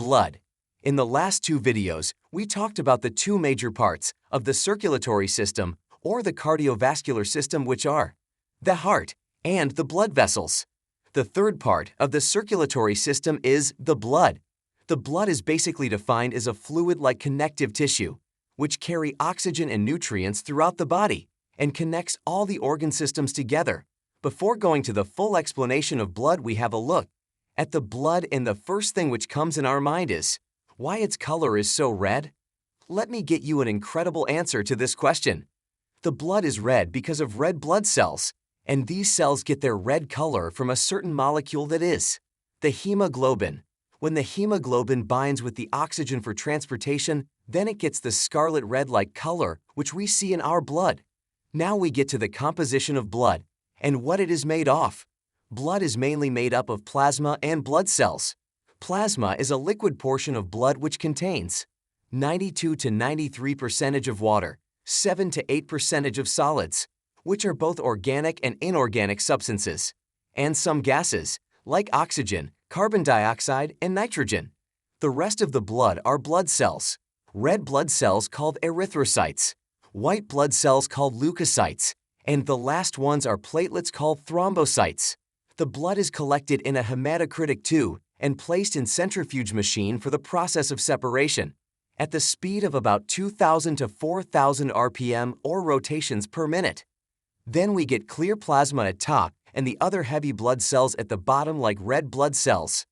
Blood. In the last two videos, we talked about the two major parts of the circulatory system or the cardiovascular system, which are the heart and the blood vessels. The third part of the circulatory system is the blood. The blood is basically defined as a fluid-like connective tissue, which carry oxygen and nutrients throughout the body and connects all the organ systems together. Before going to the full explanation of blood, we have a look at the blood, and the first thing which comes in our mind is why its color is so red. Let me get you an incredible answer to this question. The blood is red because of red blood cells, and these cells get their red color from a certain molecule that is the hemoglobin. When the hemoglobin binds with the oxygen for transportation, then it gets the scarlet red-like color which we see in our blood. Now we get to the composition of blood and what it is made of. Blood is mainly made up of plasma and blood cells. Plasma is a liquid portion of blood which contains 92 to 93% of water, 7 to 8% of solids, which are both organic and inorganic substances, and some gases, like oxygen, carbon dioxide, and nitrogen. The rest of the blood are blood cells. Red blood cells called erythrocytes, white blood cells called leukocytes, and the last ones are platelets called thrombocytes. The blood is collected in a hematocritic tube and placed in centrifuge machine for the process of separation at the speed of about 2,000 to 4,000 RPM or rotations per minute. Then we get clear plasma at top and the other heavy blood cells at the bottom like red blood cells.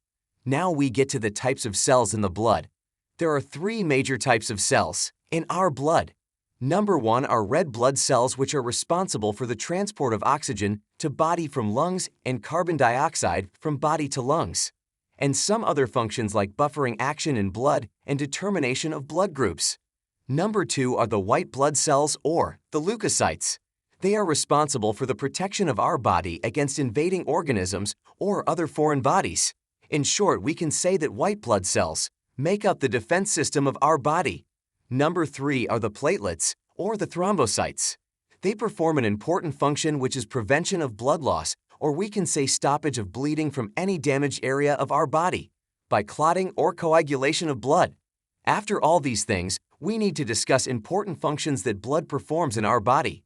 Now we get to the types of cells in the blood. There are three major types of cells in our blood. Number one are red blood cells, which are responsible for the transport of oxygen to body from lungs and carbon dioxide from body to lungs, and some other functions like buffering action in blood and determination of blood groups. Number two are the white blood cells or the leukocytes. They are responsible for the protection of our body against invading organisms or other foreign bodies. In short, we can say that white blood cells make up the defense system of our body. Number three are the platelets or the thrombocytes. They perform an important function, which is prevention of blood loss, or we can say stoppage of bleeding from any damaged area of our body by clotting or coagulation of blood. After all these things, we need to discuss important functions that blood performs in our body.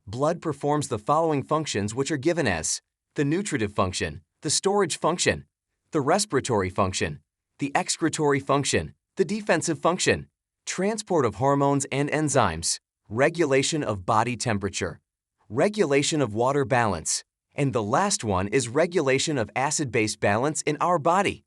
Blood performs the following functions, which are given as the nutritive function, the storage function, the respiratory function, the excretory function, the defensive function, transport of hormones and enzymes, regulation of body temperature, regulation of water balance, and the last one is regulation of acid-base balance in our body.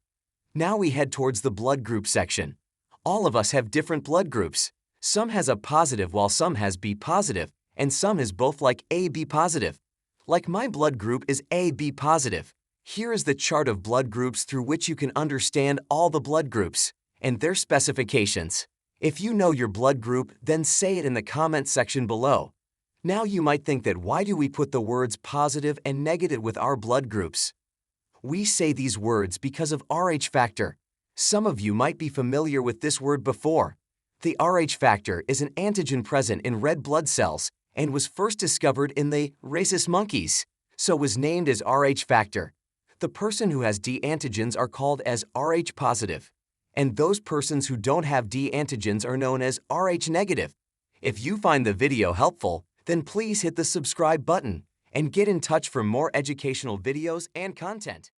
Now we head towards the blood group section. All of us have different blood groups. Some has A positive while some has B positive, and some is both like AB positive. Like my blood group is AB positive. Here is the chart of blood groups through which you can understand all the blood groups and their specifications. If you know your blood group, then say it in the comment section below. Now you might think that why do we put the words positive and negative with our blood groups? We say these words because of Rh factor. Some of you might be familiar with this word before. The Rh factor is an antigen present in red blood cells and was first discovered in the rhesus monkeys, so was named as Rh factor. The person who has D antigens are called as Rh positive, and those persons who don't have D antigens are known as Rh negative. If you find the video helpful, then please hit the subscribe button and get in touch for more educational videos and content.